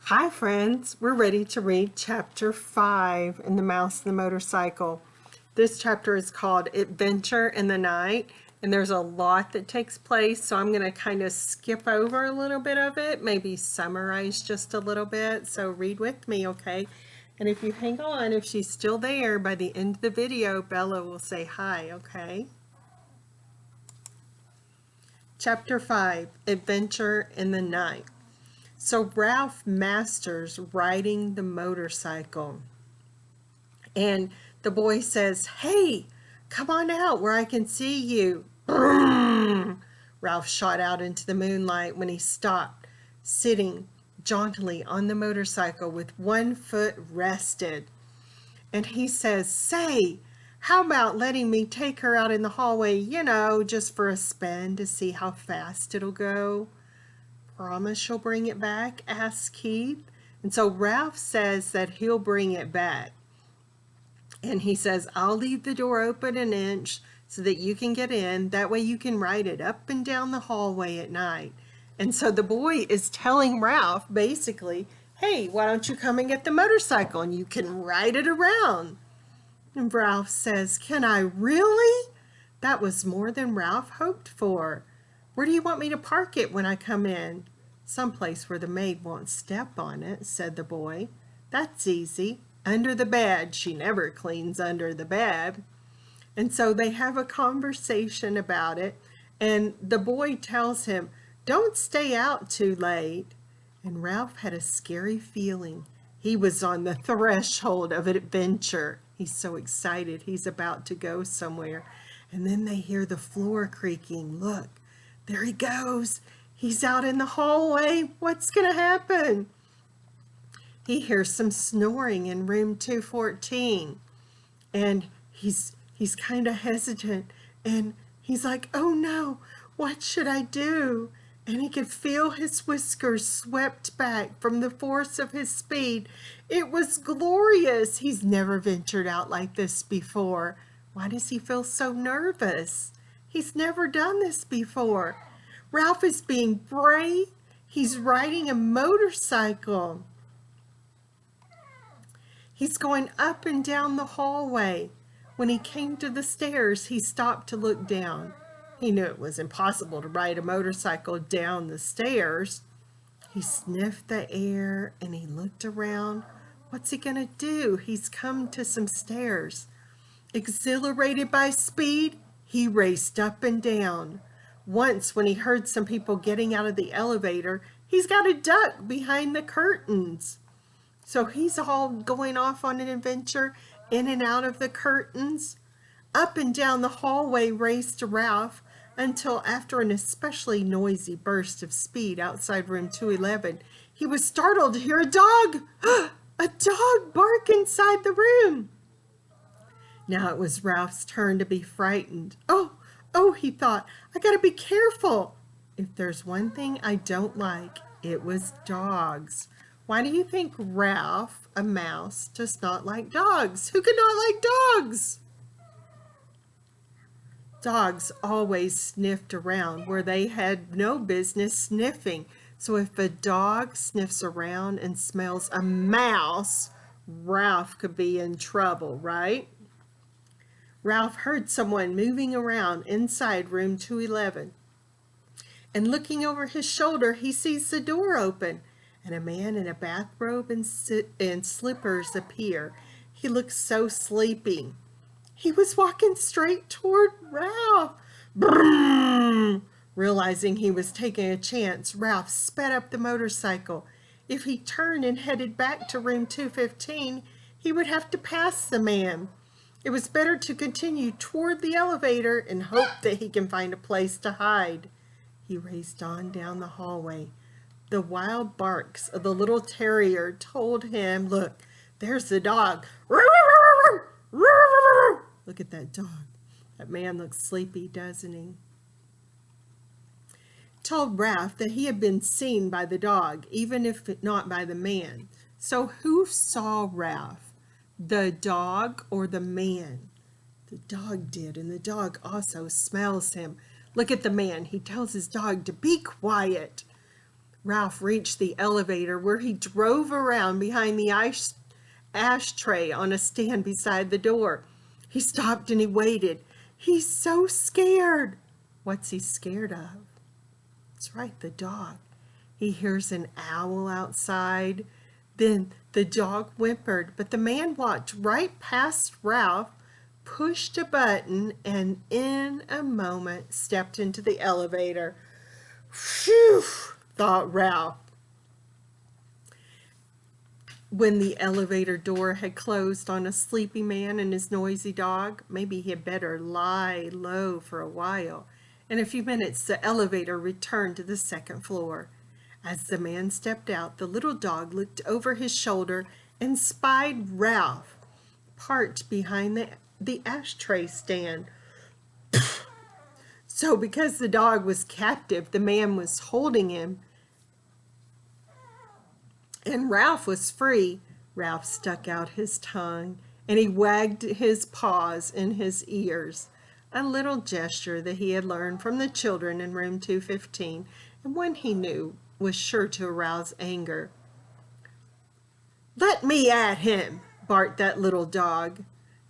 Hi friends, we're ready to read chapter 5 in The Mouse and the Motorcycle. This chapter is called Adventure in the Night, and there's a lot that takes place, so I'm going to kind of skip over a little bit of it, maybe summarize just a little bit, so read with me, okay? And if you hang on, if she's still there, by the end of the video, Bella will say hi, okay? Chapter 5, Adventure in the Night. So Ralph masters riding the motorcycle. And the boy says, "Hey, come on out where I can see you." Brrrr! Ralph shot out into the moonlight when he stopped, sitting jauntily on the motorcycle with one foot rested. And he says, "Say, how about letting me take her out in the hallway, just for a spin to see how fast it'll go?" "Promise you'll bring it back?" asks Keith. And so Ralph says that he'll bring it back. And he says, "I'll leave the door open an inch so that you can get in. That way you can ride it up and down the hallway at night." And so the boy is telling Ralph basically, "Hey, why don't you come and get the motorcycle and you can ride it around?" And Ralph says, "Can I really?" That was more than Ralph hoped for. "Where do you want me to park it when I come in?" "Someplace where the maid won't step on it," said the boy. "That's easy. Under the bed. She never cleans under the bed." And so they have a conversation about it, and the boy tells him, "Don't stay out too late." And Ralph had a scary feeling. He was on the threshold of an adventure. He's so excited he's about to go somewhere. And then they hear the floor creaking. Look, there he goes. He's out in the hallway. What's going to happen? He hears some snoring in room 214. And he's kind of hesitant. And he's like, "Oh no, what should I do?" And he could feel his whiskers swept back from the force of his speed. It was glorious. He's never ventured out like this before. Why does he feel so nervous? He's never done this before. Ralph is being brave. He's riding a motorcycle. He's going up and down the hallway. When he came to the stairs, he stopped to look down. He knew it was impossible to ride a motorcycle down the stairs. He sniffed the air and he looked around. What's he going to do? He's come to some stairs. Exhilarated by speed, he raced up and down. Once, when he heard some people getting out of the elevator, he's got to duck behind the curtains. So he's all going off on an adventure in and out of the curtains. Up and down the hallway raced Ralph until after an especially noisy burst of speed outside room 211, he was startled to hear a dog, a dog bark inside the room. Now it was Ralph's turn to be frightened. Oh, he thought, "I gotta be careful." If there's one thing I don't like, it was dogs. Why do you think Ralph, a mouse, does not like dogs? Who could not like dogs? Dogs always sniffed around where they had no business sniffing. So if a dog sniffs around and smells a mouse, Ralph could be in trouble, right? Ralph heard someone moving around inside room 211. And looking over his shoulder, he sees the door open, and a man in a bathrobe and slippers appear. He looks so sleepy. He was walking straight toward Ralph. Brrrr! Realizing he was taking a chance, Ralph sped up the motorcycle. If he turned and headed back to room 215, he would have to pass the man. It was better to continue toward the elevator and hope that he can find a place to hide. He raced on down the hallway. The wild barks of the little terrier told him, "Look, there's the dog." Look at that dog. That man looks sleepy, doesn't he? Told Ralph that he had been seen by the dog, even if not by the man. So who saw Ralph? The dog or the man? The dog did, and the dog also smells him. Look at the man. He tells his dog to be quiet. Ralph reached the elevator where he drove around behind the ashtray on a stand beside the door. He stopped and he waited. He's so scared. What's he scared of? That's right, the dog. He hears an owl outside. Then the dog whimpered, but the man walked right past Ralph, pushed a button, and in a moment stepped into the elevator. Phew, thought Ralph. When the elevator door had closed on a sleepy man and his noisy dog, maybe he had better lie low for a while. In a few minutes, the elevator returned to the second floor. As the man stepped out, the little dog looked over his shoulder and spied Ralph parked behind the ashtray stand. So because the dog was captive, the man was holding him, and Ralph was free. Ralph stuck out his tongue and he wagged his paws in his ears, a little gesture that he had learned from the children in room 215, and one he knew was sure to arouse anger. "Let me at him," barked that little dog.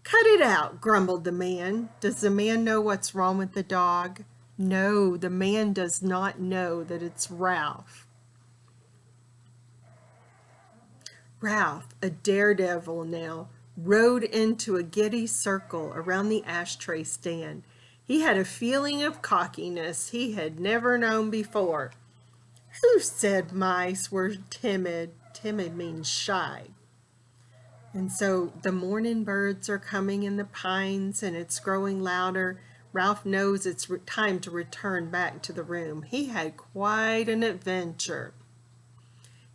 "Cut it out," grumbled the man. Does the man know what's wrong with the dog? No, the man does not know that it's Ralph. Ralph, a daredevil now, rode into a giddy circle around the ashtray stand. He had a feeling of cockiness he had never known before. Who said mice were timid? Timid means shy. And so the morning birds are coming in the pines and it's growing louder. Ralph knows it's time to return back to the room. He had quite an adventure.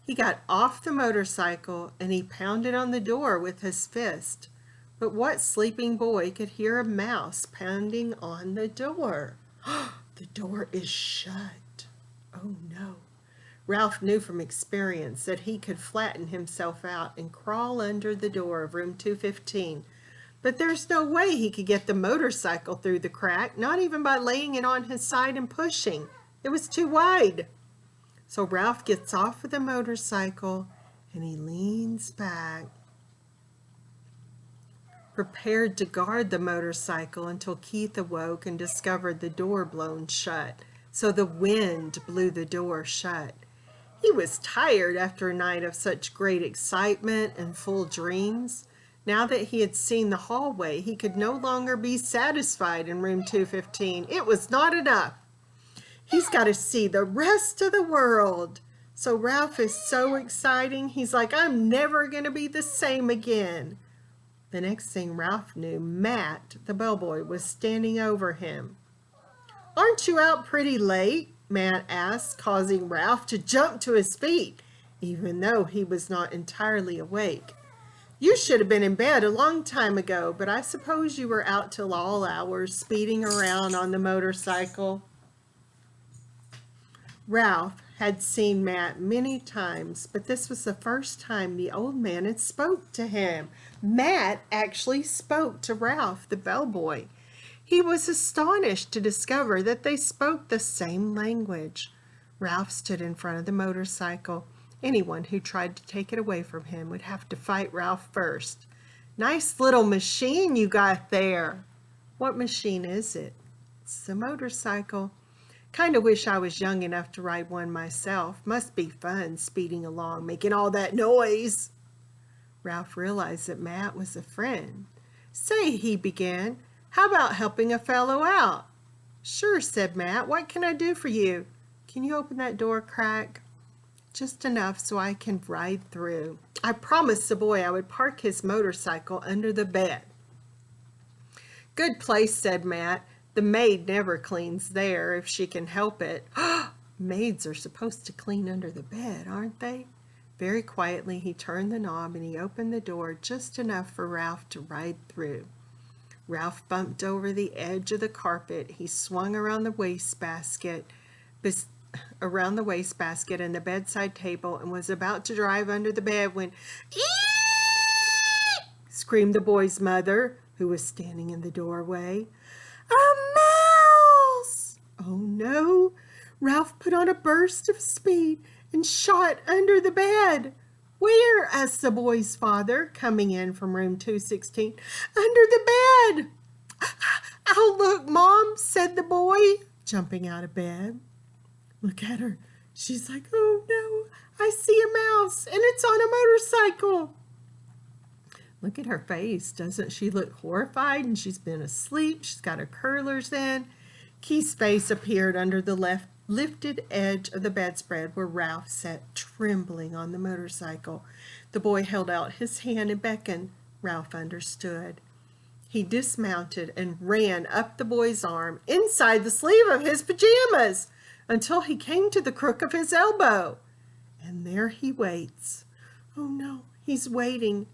He got off the motorcycle and he pounded on the door with his fist. But what sleeping boy could hear a mouse pounding on the door? The door is shut. Oh no. Ralph knew from experience that he could flatten himself out and crawl under the door of room 215. But there's no way he could get the motorcycle through the crack, not even by laying it on his side and pushing. It was too wide. So Ralph gets off of the motorcycle and he leans back, prepared to guard the motorcycle until Keith awoke and discovered the door blown shut. So the wind blew the door shut. He was tired after a night of such great excitement and full dreams. Now that he had seen the hallway, he could no longer be satisfied in room 215. It was not enough. He's got to see the rest of the world. So Ralph is so exciting. He's like, I'm never going to be the same again. The next thing Ralph knew, Matt, the bellboy, was standing over him. Aren't you out pretty late? Matt asked, causing Ralph to jump to his feet, even though he was not entirely awake. You should have been in bed a long time ago, but I suppose you were out till all hours, speeding around on the motorcycle. Ralph had seen Matt many times, but this was the first time the old man had spoke to him. Matt actually spoke to Ralph, the bellboy. He was astonished to discover that they spoke the same language. Ralph stood in front of the motorcycle. Anyone who tried to take it away from him would have to fight Ralph first. Nice little machine you got there. What machine is it? It's a motorcycle. Kind of wish I was young enough to ride one myself. Must be fun speeding along, making all that noise. Ralph realized that Matt was a friend. Say, he began, how about helping a fellow out? Sure, said Matt. What can I do for you? Can you open that door crack? Just enough so I can ride through. I promised the boy I would park his motorcycle under the bed. Good place, said Matt. The maid never cleans there if she can help it. Maids are supposed to clean under the bed, aren't they? Very quietly he turned the knob and he opened the door just enough for Ralph to ride through. Ralph bumped over the edge of the carpet. He swung around the wastebasket and the bedside table and was about to drive under the bed when "Eee!" screamed the boy's mother, who was standing in the doorway. A mouse! Oh no! Ralph put on a burst of speed and shot under the bed. Where? Asked the boy's father, coming in from room 216. Under the bed. I'll look, Mom, said the boy, jumping out of bed. Look at her. She's like, oh no, I see a mouse and it's on a motorcycle. Look at her face. Doesn't she look horrified? And she's been asleep. She's got her curlers in. Keith's face appeared under the lifted edge of the bedspread where Ralph sat trembling on the motorcycle. The boy held out his hand and beckoned. Ralph understood. He dismounted and ran up the boy's arm inside the sleeve of his pajamas until he came to the crook of his elbow. And there he waits. Oh no, he's waiting.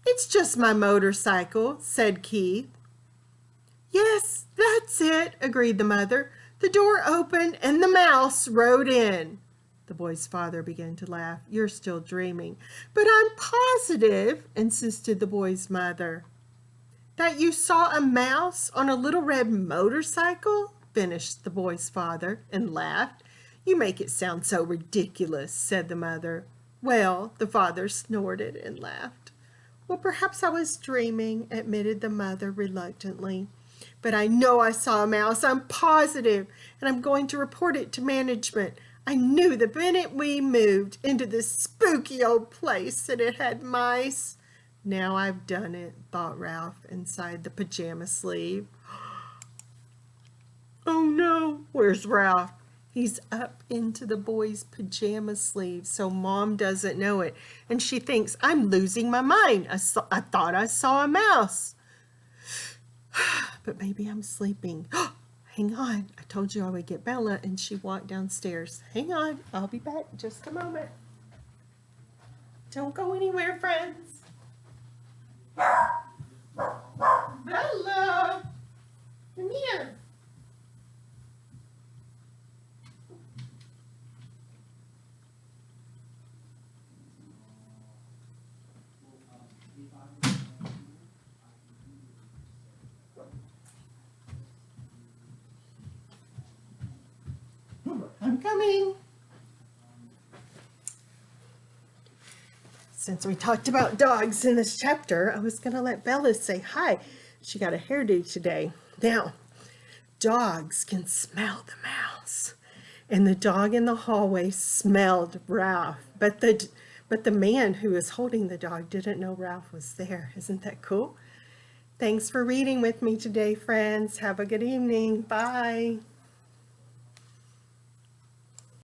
It's just my motorcycle, said Keith. Yes, that's it, agreed the mother. The door opened and the mouse rode in. The boy's father began to laugh. You're still dreaming. But I'm positive, insisted the boy's mother. That you saw a mouse on a little red motorcycle? Finished the boy's father and laughed. You make it sound so ridiculous, said the mother. Well, the father snorted and laughed. Well, perhaps I was dreaming, admitted the mother reluctantly. But I know I saw a mouse, I'm positive, and I'm going to report it to management. I knew the minute we moved into this spooky old place that it had mice. Now I've done it, thought Ralph inside the pajama sleeve. Oh no, where's Ralph? He's up into the boy's pajama sleeve so Mom doesn't know it. And she thinks, I'm losing my mind. I thought I saw a mouse. But maybe I'm sleeping. Hang on. I told you I would get Bella, and she walked downstairs. Hang on. I'll be back in just a moment. Don't go anywhere, friends. Bella! Come here. I'm coming. Since we talked about dogs in this chapter, I was going to let Bella say hi. She got a hairdo today. Now, dogs can smell the mouse. And the dog in the hallway smelled Ralph. But the man who was holding the dog didn't know Ralph was there. Isn't that cool? Thanks for reading with me today, friends. Have a good evening. Bye.